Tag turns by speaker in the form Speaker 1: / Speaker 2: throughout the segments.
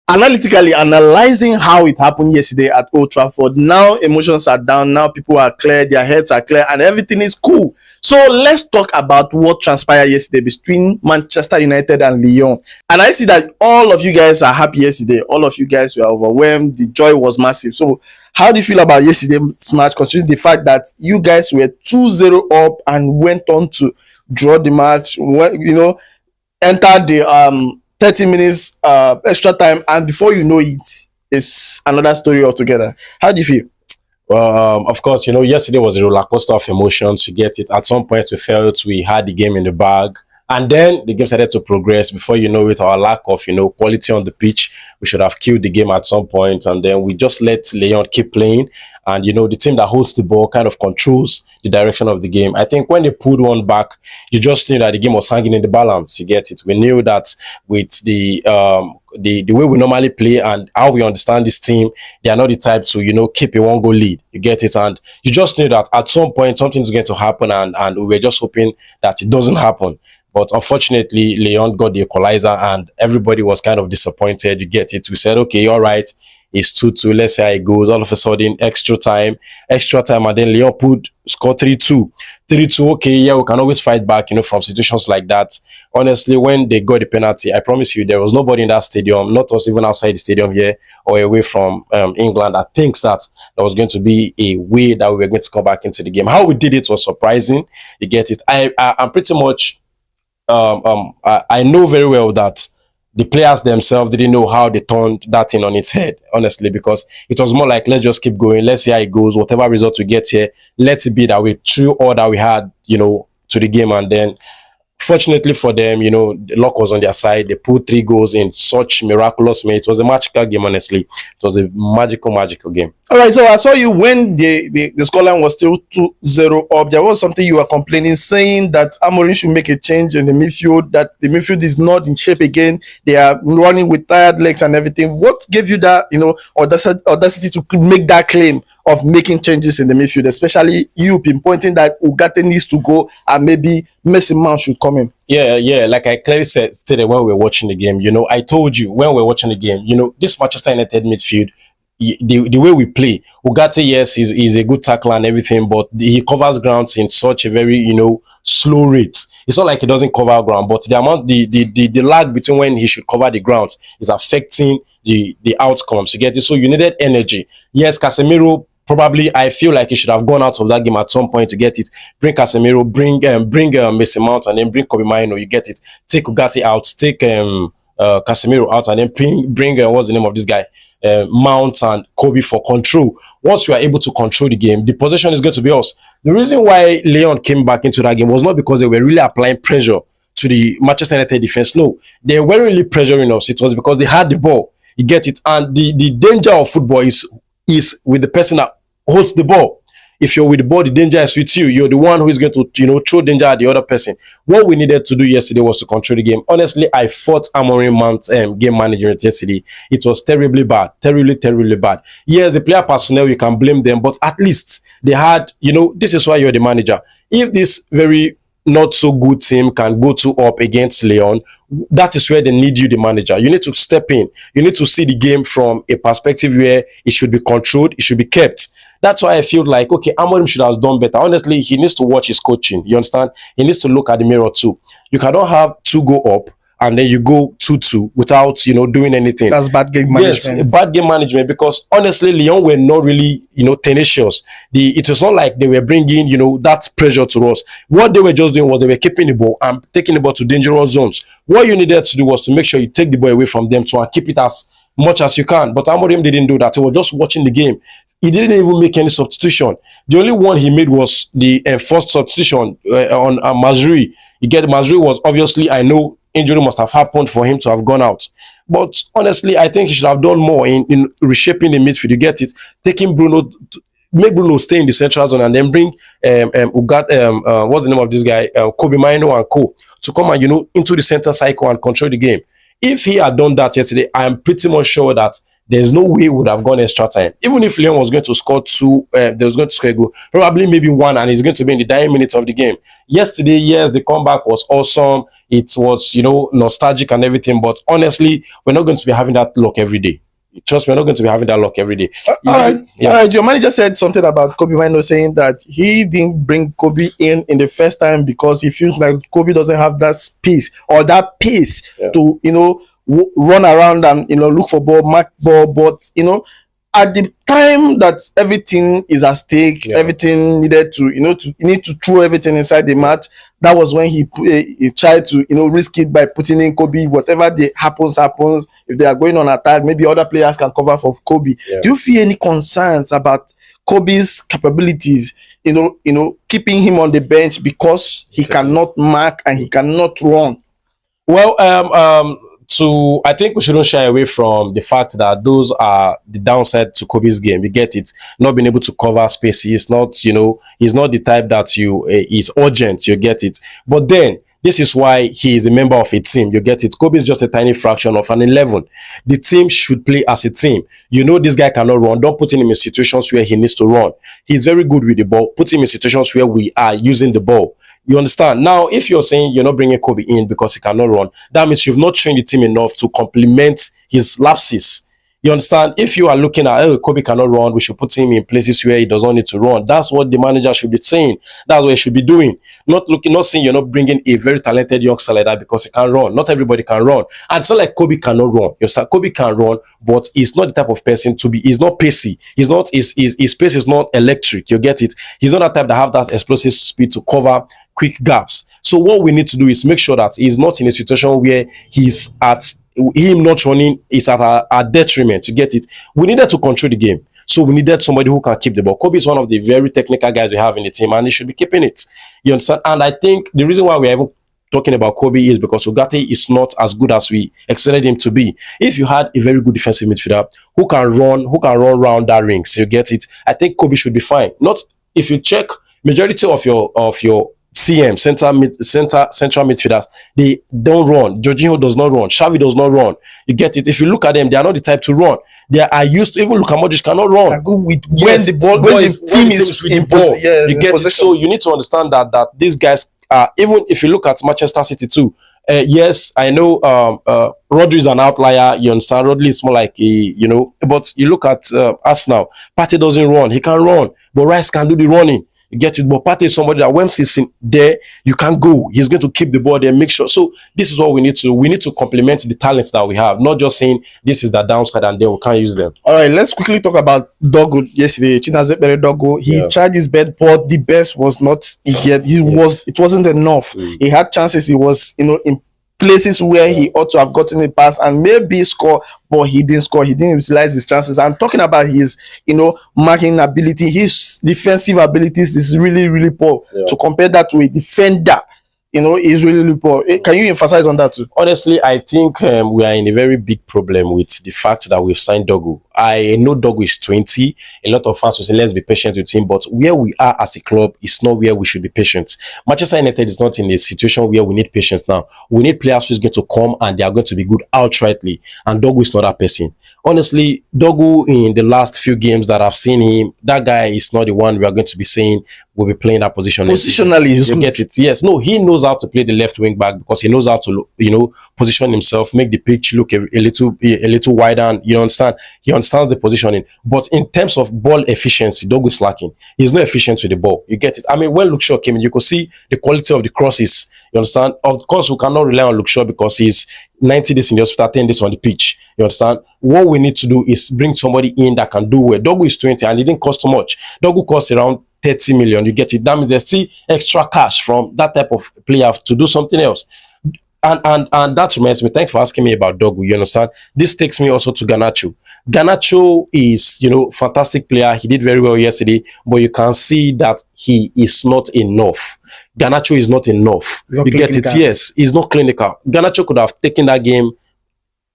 Speaker 1: analytically analyzing how it happened yesterday at Old Trafford. Now emotions are down. Now people are clear. Their heads are clear, and everything is cool. So let's talk about what transpired yesterday between Manchester United and Lyon. And I see that all of you guys are happy yesterday. All of you guys were overwhelmed. The joy was massive. So how do you feel about yesterday's match, considering the fact that you guys were 2-0 up and went on to draw the match, entered the 30 minutes extra time, and before you know it, it's another story altogether. How do you feel?
Speaker 2: Well, of course, yesterday was a roller coaster of emotions. You get it. At some point, we felt we had the game in the bag. And then the game started to progress. Before you know it, our lack of, quality on the pitch, we should have killed the game at some point. And then we just let Lyon keep playing. And, the team that holds the ball kind of controls the direction of the game. I think when they pulled one back, you just knew that the game was hanging in the balance. You get it. We knew that with the way we normally play and how we understand this team, they are not the type to, keep a one-goal lead. You get it. And you just knew that at some point, something's going to happen. And we were just hoping that it doesn't happen. But unfortunately, Lyon got the equalizer and everybody was kind of disappointed. You get it. We said, okay, all right, it's 2-2. Let's see how it goes. All of a sudden, extra time. And then Lyon scored 3-2. 3-2, okay, yeah, we can always fight back, from situations like that. Honestly, when they got the penalty, I promise you, there was nobody in that stadium, not us even outside the stadium here or away from England, that thinks that there was going to be a way that we were going to come back into the game. How we did it was surprising. You get it. I'm pretty much... I know very well that the players themselves didn't know how they turned that thing on its head, honestly, because it was more like, let's just keep going. Let's see how it goes. Whatever result we get here, let's be that we threw all that we had, to the game. And then, fortunately for them, the luck was on their side. They put 3 goals in such miraculous way. It was a magical game, honestly. It was a magical game.
Speaker 1: All right, so I saw you when the scoreline was still 2-0 up. There was something you were complaining, saying that Amorim should make a change in the midfield, that the midfield is not in shape again. They are running with tired legs and everything. What gave you that, audacity to make that claim of making changes in the midfield, especially you pinpointing that Ugarte needs to go and maybe Messi Mount should come in?
Speaker 2: Yeah. Like I clearly stated when we were watching the game, I told you when we were watching the game, this Manchester United midfield, the way we play, Ugarte, yes, is a good tackler and everything, but he covers grounds in such a very, slow rate. It's not like he doesn't cover ground, but the amount, the lag between when he should cover the ground is affecting the outcomes. You get it? So you needed energy. Yes, Casemiro, probably, I feel like he should have gone out of that game at some point to get it. Bring Casemiro, bring Messi Mount, and then bring Kobbie Mainoo. You get it. Take Ugarte out, take Casemiro out, and then bring what's the name of this guy? Mount and Kobbie for control. Once you are able to control the game, the possession is going to be us. The reason why Lyon came back into that game was not because they were really applying pressure to the Manchester United defense. No, they weren't really pressuring us. It was because they had the ball. You get it. And the danger of football is with the person that holds the ball. If you're with the ball, the danger is with you. You're the one who is going to, throw danger at the other person. What we needed to do yesterday was to control the game. Honestly, I fought Amorim Mount's game management yesterday. It was terribly bad. Terribly bad. Yes, the player personnel, you can blame them, but at least they had, this is why you're the manager. If this very not so good team can go 2 up against Lyon, that is where they need you, the manager. You need to step in. You need to see the game from a perspective where it should be controlled, it should be kept. That's why I feel like, okay, Amorim should have done better. Honestly, he needs to watch his coaching. You understand? He needs to look at the mirror too. You cannot have 2 go up and then you go 2-2 without, doing anything.
Speaker 1: That's bad game management.
Speaker 2: Yes, bad game management, because honestly, Lyon were not really, tenacious. It was not like they were bringing, that pressure to us. What they were just doing was they were keeping the ball and taking the ball to dangerous zones. What you needed to do was to make sure you take the ball away from them and keep it as much as you can. But Amorim didn't do that. He was just watching the game. He didn't even make any substitution. The only one he made was the first substitution on Mazraoui. You get Mazraoui was obviously, I know injury must have happened for him to have gone out. But honestly, I think he should have done more in reshaping the midfield. You get it? Taking Bruno, make Bruno stay in the central zone and then bring Ugarte, what's the name of this guy? Kobbie Mainoo and co. to come and, into the center cycle and control the game. If he had done that yesterday, I am pretty much sure that there's no way we would have gone extra time. Even if Lyon was going to score two, they was going to score a goal, probably maybe one, and it's going to be in the dying minutes of the game. Yesterday, yes, the comeback was awesome. It was, nostalgic and everything, but honestly, we're not going to be having that luck every day. Trust me, we're not going to be having that luck every day.
Speaker 1: All right. Your manager said something about Kobbie Mainoo, saying that he didn't bring Kobbie in the first time because he feels like Kobbie doesn't have that space or that pace to, run around and, look for ball, mark ball. But, at the time that everything is at stake, everything needed to, you need to throw everything inside the match. That was when he tried to, risk it by putting in Kobbie. Whatever happens. If they are going on attack, maybe other players can cover for Kobbie. Yeah. Do you feel any concerns about Kobbie's capabilities? Keeping him on the bench because he cannot mark and he cannot run.
Speaker 2: Well, I think we shouldn't shy away from the fact that those are the downside to Kobbie's game. You get it, not being able to cover spaces. Not, he's not the type that is urgent. You get it, but then this is why he is a member of a team. You get it. Kobbie is just a tiny fraction of an 11. The team should play as a team. This guy cannot run. Don't put him in situations where he needs to run. He's very good with the ball. Put him in situations where we are using the ball. You understand? Now, if you're saying you're not bringing Kobbie in because he cannot run, that means you've not trained the team enough to complement his lapses. You understand? If you are looking at, Kobbie cannot run, we should put him in places where he doesn't need to run. That's what the manager should be saying. That's what he should be doing. Not saying you're not bringing a very talented youngster like that because he can run. Not everybody can run. And it's not like Kobbie cannot run. Kobbie can run, but he's not the type of person to be, he's not pacey. His pace is not electric. You get it? He's not the type that have that explosive speed to cover quick gaps. So what we need to do is make sure that he's not in a situation where he's at him not running is at a detriment. You get it? We needed to control the game. So we needed somebody who can keep the ball. Kobbie is one of the very technical guys we have in the team, and he should be keeping it. You understand? And I think the reason why we're even talking about Kobbie is because Ugarte is not as good as we expected him to be. If you had a very good defensive midfielder who can run around that ring, so you get it, I think Kobbie should be fine. Not if you check majority of your CM, central midfielders, they don't run. Jorginho does not run. Xavi does not run. You get it? If you look at them, they are not the type to run. They are used to, even Luka Modric cannot run.
Speaker 1: When the team is in ball.
Speaker 2: You get it? So you need to understand that these guys are, even if you look at Manchester City too, yes, I know Rodri is an outlier. You understand? Rodri is more like but you look at Arsenal. Partey doesn't run. He can run, but Rice can do the running. You get it? But Partey is somebody that once he's in there, you can't go. He's going to keep the ball there, make sure. So this is what we need to. We need to complement the talents that we have, not just saying this is the downside and then we can't use them.
Speaker 1: All right, let's quickly talk about Dogo yesterday. Chinazekpere Dogo. He tried his best, but the best was not yet. It wasn't enough. He had chances. He was, in places where he ought to have gotten it past and maybe score, but he didn't score. He didn't utilize his chances. I'm talking about his, marking ability, his defensive abilities is really, really poor. To compare that to a defender, is really, really poor. Can you emphasize on that too?
Speaker 2: Honestly, I think we are in a very big problem with the fact that we've signed Dogo. I know Dogo is 20. A lot of fans will say, let's be patient with him. But where we are as a club is not where we should be patient. Manchester United is not in a situation where we need patience now. We need players who's going to come and they are going to be good outrightly. And Dogo is not that person. Honestly, Dogo in the last few games that I've seen him, that guy is not the one we are going to be saying will be playing that position.
Speaker 1: Positionally,
Speaker 2: you get it? Yes. No, he knows how to play the left wing back because he knows how to, position himself, make the pitch look a little wider. And you understand? He understands the positioning. But in terms of ball efficiency, Dogo is lacking. He's not efficient with the ball. You get it? I mean, when Luke Shaw came in, you could see the quality of the crosses. You understand? Of course, we cannot rely on Luke Shaw because he's 90 days in the hospital, 10 days on the pitch. You understand? What we need to do is bring somebody in that can do well. Dogo is 20 and it didn't cost too much. Dogo cost around 30 million. You get it? That means there's still extra cash from that type of player to do something else. And that reminds me, thanks for asking me about Dogo. You understand? This takes me also to Garnacho. Garnacho is, fantastic player. He did very well yesterday, but you can see that he is not enough. Garnacho is not enough. You get it? Yes, he's not clinical. Garnacho could have taken that game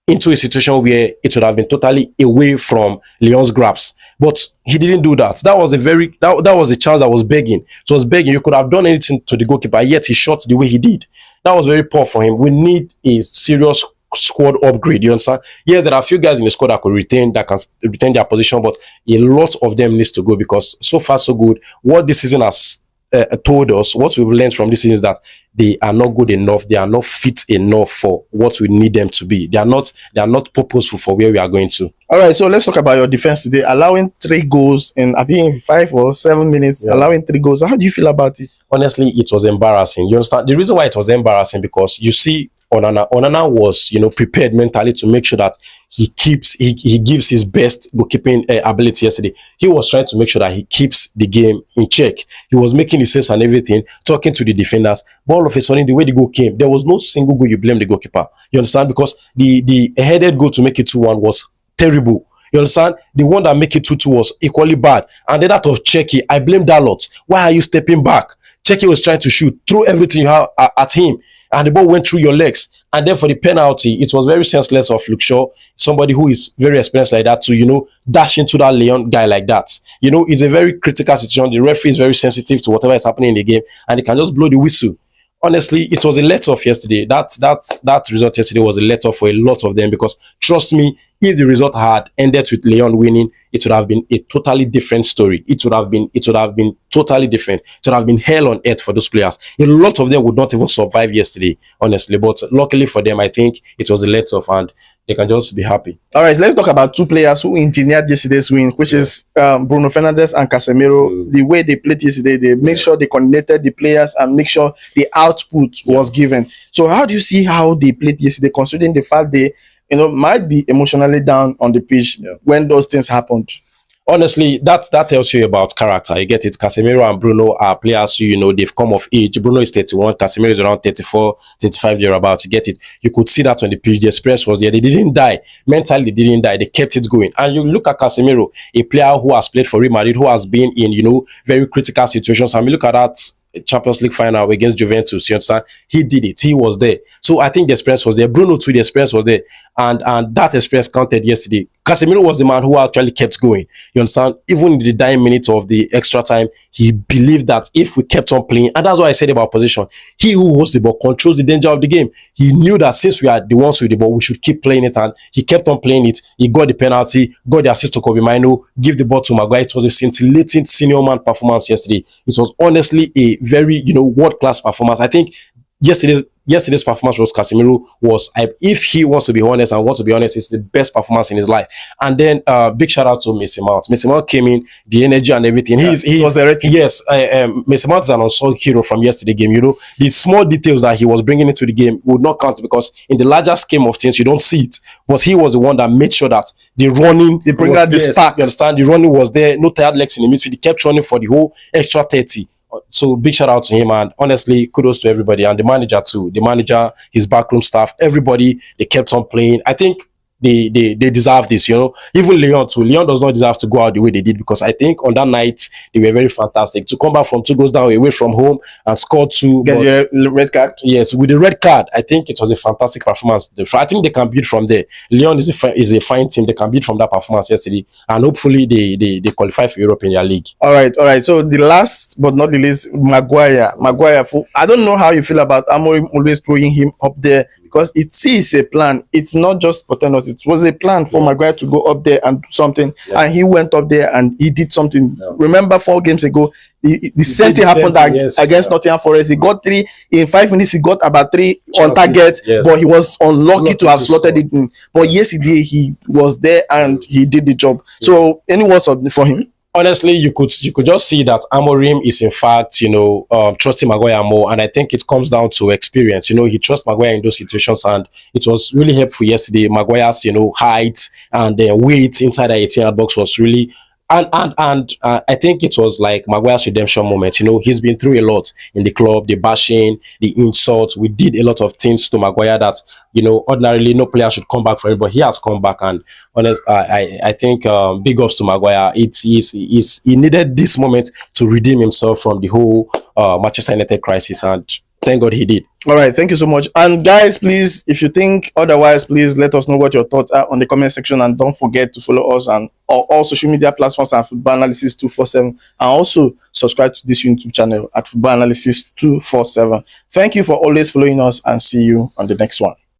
Speaker 2: into a situation where it would have been totally away from Lyon's grasp. But he didn't do that. That was that was a chance that was begging. So it was begging. You could have done anything to the goalkeeper, yet he shot the way he did. That was very poor for him. We need a serious squad upgrade. You understand? Yes, there are a few guys in the squad that could retain their position, but a lot of them needs to go because so far so good. What this season has told us, what we've learned from this season is that they are not good enough. They are not fit enough for what we need them to be. They are not purposeful for where we are going to.
Speaker 1: All right, so let's talk about your defense today. Allowing 3 goals in, I think, in 5 or 7 minutes, allowing 3 goals. How do you feel about it?
Speaker 2: Honestly, it was embarrassing. You understand? The reason why it was embarrassing because you see, Onana was, prepared mentally to make sure that he gives his best goalkeeping ability yesterday. He was trying to make sure that he keeps the game in check. He was making the saves and everything, talking to the defenders. But all of a sudden, the way the goal came, there was no single goal you blame the goalkeeper. You understand? Because the headed goal to make it 2-1 was terrible. You understand? The one that make it 2-2 was equally bad. And then that of Cheki, I blame Dalot. Why are you stepping back? Cheki was trying to shoot, throw everything you have at him. And the ball went through your legs. And then for the penalty, it was very senseless of Luke Shaw, somebody who is very experienced like that, to, dash into that Lyon guy like that. It's a very critical situation. The referee is very sensitive to whatever is happening in the game, and he can just blow the whistle. Honestly, it was a let-off yesterday. That result yesterday was a let-off for a lot of them because, trust me, if the result had ended with Lyon winning, it would have been a totally different story. It would have been totally different. It would have been hell on earth for those players. A lot of them would not even survive yesterday, honestly. But luckily for them, I think it was a let-off and they can just be happy.
Speaker 1: All right, let's talk about 2 players who engineered yesterday's win, which is Bruno Fernandes and Casemiro. The way they played yesterday, they made sure they coordinated the players and make sure the output was given. So how do you see how they played yesterday, considering the fact they might be emotionally down on the pitch when those things happened?
Speaker 2: Honestly, that tells you about character. You get it. Casemiro and Bruno are players who, they've come of age. Bruno is 31, Casemiro is around 34, 35 thereabouts. You get it. You could see that on the pitch. The experience was there. They didn't die. Mentally, they didn't die. They kept it going. And you look at Casemiro, a player who has played for Real Madrid, who has been in, very critical situations. I mean, look at that Champions League final against Juventus. You understand? He did it. He was there. So I think the experience was there. Bruno too, the experience was there. And that experience counted yesterday. Casemiro was the man who actually kept going. You understand? Even in the dying minutes of the extra time, he believed that if we kept on playing, and that's what I said about possession, he who holds the ball controls the danger of the game. He knew that since we are the ones with the ball, we should keep playing it, and he kept on playing it. He got the penalty, got the assist to Kobbie Mainoo, give the ball to Maguire. It was a scintillating senior man performance yesterday. It was honestly a very, world-class performance. I think yesterday's performance was Casemiro was, if he wants to be honest and wants to be honest, it's the best performance in his life. And then big shout out to Mason Mount. Mason Mount came in, the energy and everything. He was a yes. Mason Mount is an unsung hero from yesterday's game. The small details that he was bringing into the game would not count because in the larger scheme of things, you don't see it. But he was the one that made sure that the running,
Speaker 1: they bring out the spark.
Speaker 2: You understand? The running was there. No tired legs in the midfield. He kept running for the whole extra 30. So big shout out to him, and honestly, kudos to everybody and the manager too. The manager, his backroom staff, everybody, they kept on playing. I think they deserve this, Even Lyon too. Lyon does not deserve to go out the way they did because I think on that night they were very fantastic. To come back from 2 goals down away from home and score 2.
Speaker 1: Get your red card?
Speaker 2: Yes, with the red card, I think it was a fantastic performance. I think they can build from there. Lyon is a fine team. They can build from that performance yesterday, and hopefully they qualify for Europe in their league.
Speaker 1: All right. So the last but not the least, Maguire. I don't know how you feel about Amorim always throwing him up there because it is a plan. It's not just pretenders. It was a plan for Maguire to go up there and do something, and he went up there and he did something. Remember 4 games ago, the same thing happened against Nottingham Forest. He got 3 in 5 minutes. He got about 3 on target, but he was unlucky to have slotted it in. But yesterday he was there and he did the job. So any words for him?
Speaker 2: Honestly, you could just see that Amorim is in fact, trusting Maguire more, and I think it comes down to experience. He trusts Maguire in those situations, and it was really helpful yesterday. Maguire's, height and weight inside the 18-yard box was really. And I think it was like Maguire's redemption moment. He's been through a lot in the club, the bashing, the insults. We did a lot of things to Maguire that, ordinarily no player should come back from it, but he has come back. And I think big ups to Maguire. He needed this moment to redeem himself from the whole Manchester United crisis, and thank God he did.
Speaker 1: All right, thank you so much. And guys, please, if you think otherwise, please let us know what your thoughts are on the comment section, and don't forget to follow us on all social media platforms at Football Analysis 247, and also subscribe to this YouTube channel at Football Analysis 247. Thank you for always following us, and see you on the next one.